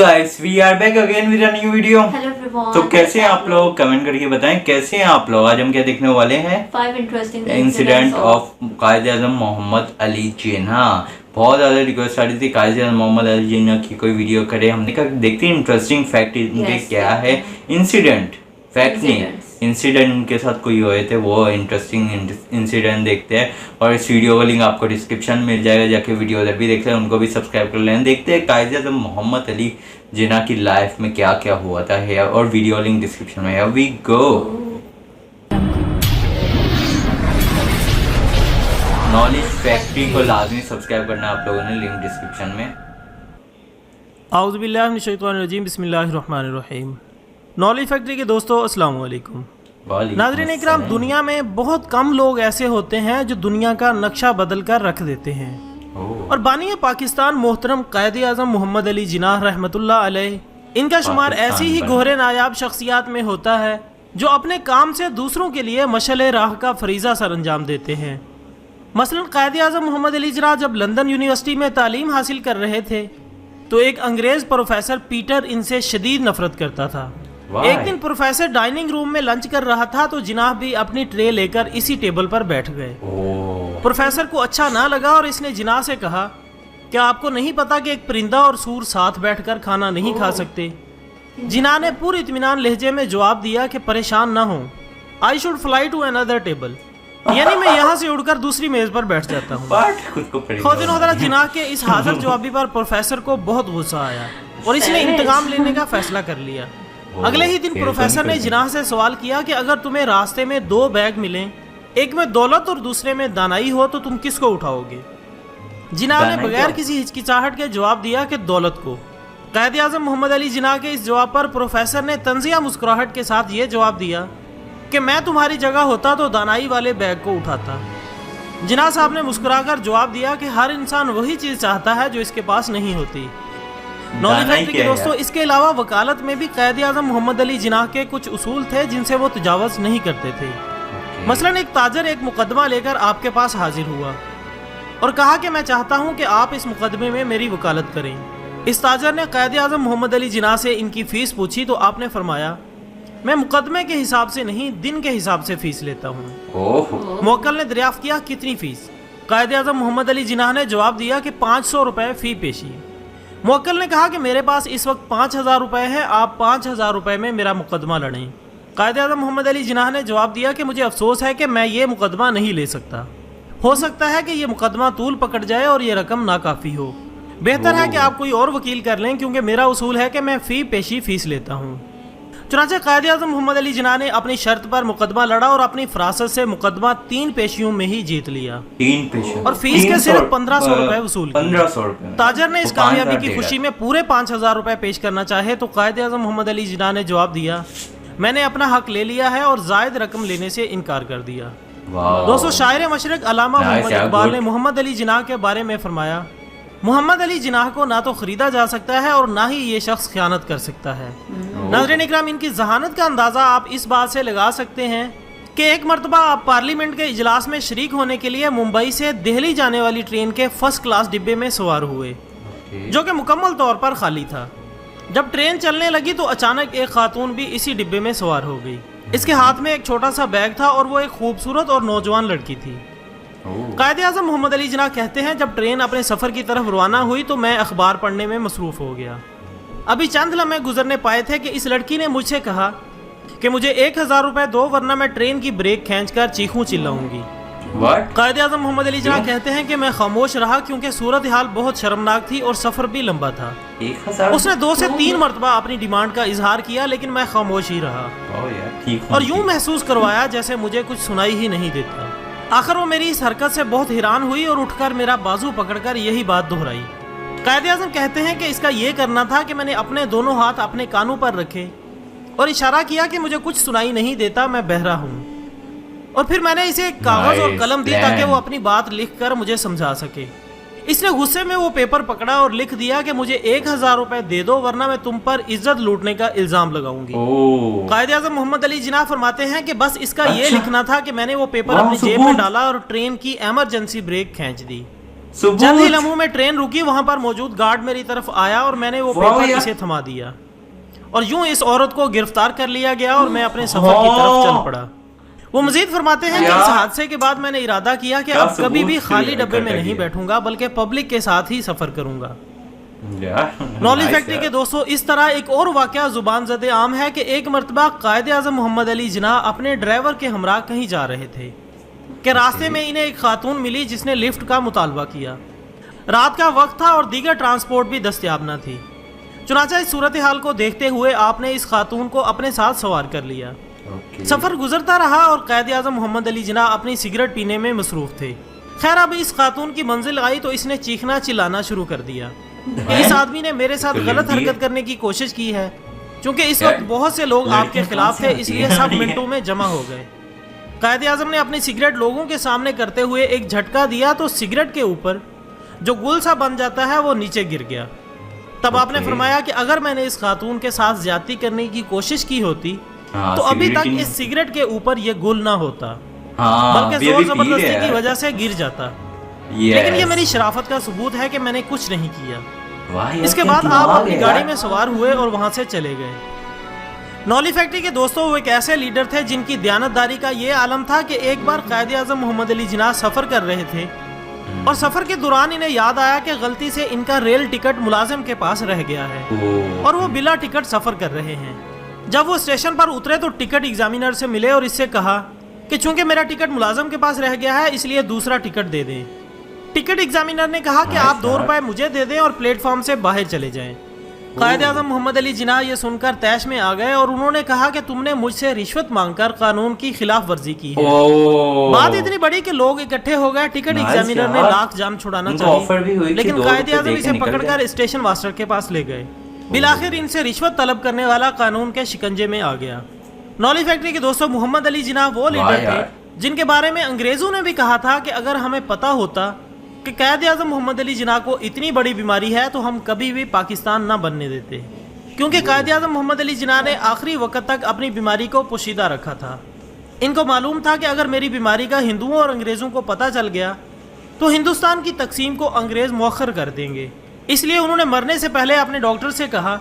Guys, we are back again with a new video. Hello everyone. तो कैसे हैं आप लोग, कमेंट करके बताएं कैसे हैं आप लोग। आज हम क्या देखने वाले हैं, 5 interesting incident of Quaid-e-Azam Mohammad Ali Jinnah. बहुत ज़्यादा रिक्वेस्ट आ रही थी कायद-ए-आज़म मोहम्मद अली जिन्ना की कोई वीडियो करे। हमने कहा देखते हैं इंटरेस्टिंग फैक्ट इनके क्या है। इंसिडेंट फैक्ट नहीं, इंसिडेंट उनके साथ कोई हुए थे, वो इंटरेस्टिंग इंसिडेंट देखते हैं। और इस वीडियो का लिंक आपको डिस्क्रिप्शन में मिल जाएगा, जाके वीडियो उधर भी देख लें, उनको भी सब्सक्राइब कर लें। देखते हैं कायद-ए-आज़म मोहम्मद अली जिन्ना की लाइफ में क्या क्या हुआ था है, और वीडियो लिंक डिस्क्रिप्शन में है। We go. नॉलेज फैक्ट्री को लाजमी सब्सक्राइब करना आप लोगों ने, लिंक डिस्क्रिप्शन में। आउज़ु बिल्लाहि मिनश शैतानिर रजीम, बिस्मिल्लाहिर रहमानिर रहीम। नॉलेज फैक्ट्री के दोस्तों अस्सलाम वालेकुम। नाज़रीन इकराम, दुनिया में बहुत कम लोग ऐसे होते हैं जो दुनिया का नक्शा बदल कर रख देते हैं, और बानी पाकिस्तान मोहतरम कायद-ए-आज़म मोहम्मद अली जिन्ना रहमतुल्लाह अलैह, इनका शुमार ऐसी ही गोहरे नायाब शख्सियात में होता है जो अपने काम से दूसरों के लिए मशअले राह का फरीज़ा सर अंजाम देते हैं। मसलन कायद-ए-आज़म मोहम्मद अली जिन्ना जब लंदन यूनिवर्सिटी में तालीम हासिल कर रहे थे तो एक अंग्रेज़ प्रोफेसर पीटर इनसे शदीद नफरत करता था। एक दिन प्रोफेसर डाइनिंग रूम में लंच कर रहा था तो जिन्ना भी अपनी ट्रे लेकर इसी टेबल पर बैठ गए। प्रोफेसर को अच्छा ना लगा और इसने जिन्ना से कहा, क्या आपको नहीं पता कि एक परिंदा और सूर साथ बैठकर खाना नहीं खा सकते? जिन्ना ने पूरी इत्मीनान लहजे में जवाब दिया कि परेशान ना हो, I should fly to another table, यानी मैं यहाँ से उड़कर दूसरी मेज पर बैठ जाता हूँ। खुद जिन्ना के इस हाजिर जवाबी पर प्रोफेसर को बहुत गुस्सा आया और इसने इंतकाम लेने का फैसला कर लिया। अगले ही दिन प्रोफेसर ने जिन्ना से सवाल किया कि अगर तुम्हें रास्ते में 2 बैग मिलें, एक में दौलत और दूसरे में दानाई हो, तो तुम किसको उठाओगे? जिन्ना ने बगैर किसी हिचकिचाहट के जवाब दिया कि दौलत को। कायद-ए-आज़म मोहम्मद अली जिन्ना के इस जवाब पर प्रोफेसर ने तंजिया मुस्कुराहट के साथ ये जवाब दिया कि मैं तुम्हारी जगह होता तो दानाई वाले बैग को उठाता। जिन्ना साहब ने मुस्कुराकर जवाब दिया कि हर इंसान वही चीज़ चाहता है जो इसके पास नहीं होती। नॉलेज फैक्ट्री के दोस्तों, इसके अलावा वकालत में भी कायद-ए-आज़म मोहम्मद अली जिन्ना के कुछ उसूल थे जिनसे वो तजावुज़ नहीं करते थे। मसलन एक ताजर एक मुकदमा लेकर आपके पास हाजिर हुआ और कहा कि मैं चाहता हूं कि आप इस मुकदमे में मेरी वकालत करें। इस ताजर ने कायद-ए-आज़म मोहम्मद अली जिन्ना से इनकी फ़ीस पूछी तो आपने फरमाया, मैं मुकदमे के हिसाब से नहीं, दिन के हिसाब से फ़ीस लेता हूँ। मुवक्किल ने दरियाफ्त किया, कितनी फ़ीस? कायद-ए-आज़म मोहम्मद अली जिन्ना ने जवाब दिया कि 500 रुपये फ़ी पेशी। मुवक्किल ने कहा कि मेरे पास इस वक्त 5000 रुपये है, आप 5000 रुपये में मेरा मुकदमा लड़ें। कायद-ए-आज़म मोहम्मद अली जिन्ना ने जवाब दिया कि मुझे अफसोस है कि मैं ये मुकदमा नहीं ले सकता, हो सकता है कि ये मुकदमा तूल पकड़ जाए और ये रकम नाकाफ़ी हो, बेहतर है कि आप कोई और वकील कर लें, क्योंकि मेरा उसूल है कि मैं फ़ी पेशी फ़ीस लेता हूँ। चुनांचे कायद-ए-आज़म मोहम्मद अली जिन्ना ने अपनी शर्त पर मुकदमा लड़ा और अपनी फरासत से मुकदमा 3 पेशियों में ही जीत लिया। 3 पेशियों और फीस के सिर्फ 1500 रुपए वसूल। 1500 रुपए। ताजर ने इस कामयाबी की खुशी में पूरे 5000 रुपए पेश करना चाहे तो कायद-ए-आज़म मोहम्मद अली जिन्ना ने जवाब दिया, मैंने अपना हक ले लिया है, और जायद रकम लेने से इनकार कर दिया। दोस्तों, शायर मशरक अल्लामा मोहम्मद इकबाल ने मोहम्मद अली जिन्ना के बारे में फरमाया, मोहम्मद अली जिन्ना को ना तो खरीदा जा सकता है और ना ही ये शख्स खयानत कर सकता है। नाज़रीन इकराम, इनकी जहानत का अंदाज़ा आप इस बात से लगा सकते हैं कि एक मरतबा आप पार्लियामेंट के इजलास में शरीक होने के लिए मुंबई से दिल्ली जाने वाली ट्रेन के फर्स्ट क्लास डिब्बे में सवार हुए, जो कि मुकम्मल तौर पर खाली था। जब ट्रेन चलने लगी तो अचानक एक खातून भी इसी डिब्बे में सवार हो गई। इसके हाथ में एक छोटा सा बैग था और वो एक खूबसूरत और नौजवान लड़की थी। कायद-ए-आज़म मोहम्मद अली जिन्ना कहते हैं, जब ट्रेन अपने सफ़र की तरफ रवाना हुई तो मैं अखबार पढ़ने में मसरूफ़ हो गया। अभी चंद लम्हे गुजरने पाए थे कि इस लड़की ने मुझसे कहा कि मुझे 1000 रुपये दो, वरना मैं ट्रेन की ब्रेक खींचकर चीखूं चिल्लाऊंगी। कायद-ए-आज़म मोहम्मद अली जिन्ना कहते हैं कि मैं खामोश रहा क्योंकि सूरत हाल बहुत शर्मनाक थी और सफ़र भी लंबा था। उसने 2 से 3 मरतबा अपनी डिमांड का इजहार किया, लेकिन मैं खामोश ही रहा और यूं महसूस करवाया जैसे मुझे कुछ सुनाई ही नहीं देता। आखिर वो मेरी इस हरकत से बहुत हैरान हुई और उठकर मेरा बाजू पकड़कर यही बात दोहराई। कायद-ए-आज़म कहते हैं कि इसका ये करना था कि मैंने अपने दोनों हाथ अपने कानों पर रखे और इशारा किया कि मुझे कुछ सुनाई नहीं देता, मैं बहरा हूँ, और फिर मैंने इसे कागज और कलम दी ताकि वो अपनी बात लिख कर मुझे समझा सके। इसने गुस्से में वो पेपर पकड़ा और लिख दिया कि मुझे 1000 रुपए दे दो, वरना मैं तुम पर इज्जत लूटने का इल्जाम लगाऊंगी। कायद-ए-आज़म मोहम्मद अली जिन्ना फरमाते हैं कि बस इसका ये लिखना था कि मैंने वो पेपर अपनी जेब में डाला और ट्रेन की एमरजेंसी ब्रेक खींच दी। چند ہی لمحوں میں ٹرین رکی، وہاں پر موجود گارڈ میری طرف آیا اور میں نے وہ پیپر اسے تھما دیا اور یوں اس عورت کو گرفتار کر لیا گیا اور میں اپنے سفر کی طرف چل پڑا۔ وہ مزید فرماتے ہیں کہ اس حادثے کے بعد میں نے ارادہ کیا کہ اب کبھی بھی خالی ڈبے میں نہیں بیٹھوں گا بلکہ پبلک کے ساتھ ہی سفر کروں گا۔ نولی فیکٹری کے دوستو، اس طرح ایک اور واقعہ زبان زد عام ہے کہ ایک مرتبہ قائد اعظم محمد علی جناح اپنے ڈرائیور کے ہمراہ کہیں جا رہے تھے کہ راستے میں انہیں ایک خاتون ملی جس نے لفٹ کا مطالبہ کیا۔ رات کا وقت تھا اور دیگر ٹرانسپورٹ بھی دستیاب نہ تھی، چنانچہ اس صورتحال کو دیکھتے ہوئے آپ نے اس خاتون کو اپنے ساتھ سوار کر لیا۔ سفر گزرتا رہا اور قائد اعظم محمد علی جناح اپنی سگریٹ پینے میں مصروف تھے۔ خیر اب اس خاتون کی منزل آئی تو اس نے چیخنا چلانا شروع کر دیا کہ اس آدمی نے میرے ساتھ غلط حرکت کرنے کی کوشش کی ہے۔ چونکہ اس وقت بہت سے لوگ آپ کے خلاف تھے اس لیے سب منٹوں میں جمع ہو گئے۔ قائد اعظم نے اپنی سگریٹ لوگوں کے سامنے کرتے ہوئے ایک جھٹکا دیا تو سگریٹ کے اوپر جو گل سا بن جاتا ہے وہ نیچے گر گیا۔ تب آپ نے فرمایا کہ اگر میں نے اس خاتون کے ساتھ زیادتی کرنے کی کوشش کی ہوتی تو ابھی تک اس سگریٹ کے اوپر یہ گل نہ ہوتا بلکہ زور زبردستی کی وجہ سے گر جاتا، لیکن یہ میری شرافت کا ثبوت ہے کہ میں نے کچھ نہیں کیا۔ اس کے بعد آپ اپنی گاڑی میں سوار ہوئے اور وہاں سے چلے گئے۔ نولی فیکٹری کے دوستوں، وہ ایک ایسے لیڈر تھے جن کی دیانتداری کا یہ عالم تھا کہ ایک بار قائد اعظم محمد علی جناح سفر کر رہے تھے اور سفر کے دوران انہیں یاد آیا کہ غلطی سے ان کا ریل ٹکٹ ملازم کے پاس رہ گیا ہے اور وہ بلا ٹکٹ سفر کر رہے ہیں۔ جب وہ اسٹیشن پر اترے تو ٹکٹ ایگزامینر سے ملے اور اس سے کہا کہ چونکہ میرا ٹکٹ ملازم کے پاس رہ گیا ہے اس لیے دوسرا ٹکٹ دے دیں۔ ٹکٹ ایگزامینر نے کہا کہ آپ 2 روپے مجھے دے دیں اور پلیٹ فارم سے باہر چلے جائیں۔ قائد اعظم محمد علی جناح یہ سن کر طیش میں آ گئے اور انہوں نے کہا کہ تم نے مجھ سے رشوت مانگ کر قانون کی خلاف ورزی کی ہے۔ بات اتنی بڑی کہ لوگ اکٹھے ہو گئے۔ ٹکٹ ایگزامینر نے لاکھ جان چھڑانا چاہی لیکن قائد اعظم اسے پکڑ کر اسٹیشن ماسٹر کے پاس لے گئے۔ بالآخر ان سے رشوت طلب کرنے والا قانون کے شکنجے میں آ گیا۔ نولی فیکٹری کے دوستوں، محمد علی جناح وہ لیڈر تھے جن کے بارے میں انگریزوں نے بھی کہا تھا کہ اگر ہمیں پتا ہوتا کہ قائد اعظم محمد علی جناح کو اتنی بڑی بیماری ہے تو ہم کبھی بھی پاکستان نہ بننے دیتے، کیونکہ قائد اعظم محمد علی جناح نے آخری وقت تک اپنی بیماری کو پوشیدہ رکھا تھا۔ ان کو معلوم تھا کہ اگر میری بیماری کا ہندوؤں اور انگریزوں کو پتہ چل گیا تو ہندوستان کی تقسیم کو انگریز مؤخر کر دیں گے، اس لیے انہوں نے مرنے سے پہلے اپنے ڈاکٹر سے کہا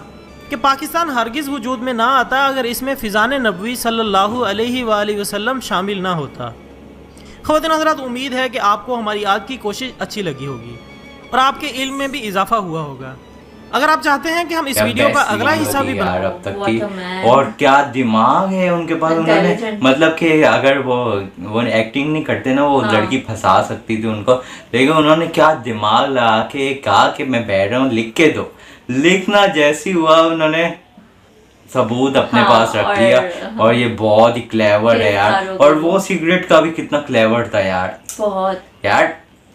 کہ پاکستان ہرگز وجود میں نہ آتا اگر اس میں فیضان نبوی صلی اللہ علیہ وآلہ وسلم شامل نہ ہوتا۔ خواتین حضرات، امید ہے کہ آپ کو ہماری آج کی کوشش اچھی لگی ہوگی اور آپ کے علم میں بھی اضافہ ہوا ہوگا۔ اگر آپ چاہتے ہیں کہ ہم اس ویڈیو کا اگلا حصہ بھی بنائیں، اب تک کی اور کیا دماغ ہے ان کے پاس، انہوں نے مطلب کہ اگر وہ ایکٹنگ نہیں کرتے نا وہ لڑکی پھنسا سکتی تھی ان کو، لیکن انہوں نے کیا دماغ لگا کے کہا کہ میں بیٹھ رہا ہوں لکھ کے دو، لکھنا جیسی ہوا انہوں نے ثبوت اپنے پاس رکھ لیا۔ اور یہ بہت ہی کلیور ہے یار، اور وہ سگریٹ کا بھی کتنا کلیور تھا یار، بہت یار،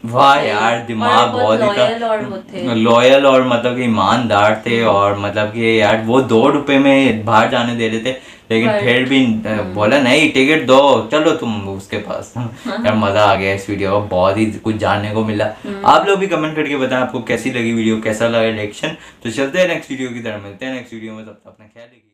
واہ یار، دماغ بہت ہی تھا، لوئل اور مطلب کہ ایماندار تھے، اور مطلب کہ یار وہ 2 روپے میں باہر جانے دے رہے تھے لیکن پھر بھی بولا نہیں ٹکٹ دو، چلو تم اس کے پاس۔ یار مزہ آ گیا اس ویڈیو کو، بہت ہی کچھ جاننے کو ملا۔ آپ لوگ بھی کمنٹ کر کے بتائیں آپ کو کیسی لگی ویڈیو، کیسا لگا ریئیکشن۔ تو چلتے ہیں نیکسٹ ویڈیو کی طرف، ملتے ہیں نیکسٹ ویڈیو میں، تب تک اپنا خیال رکھیے۔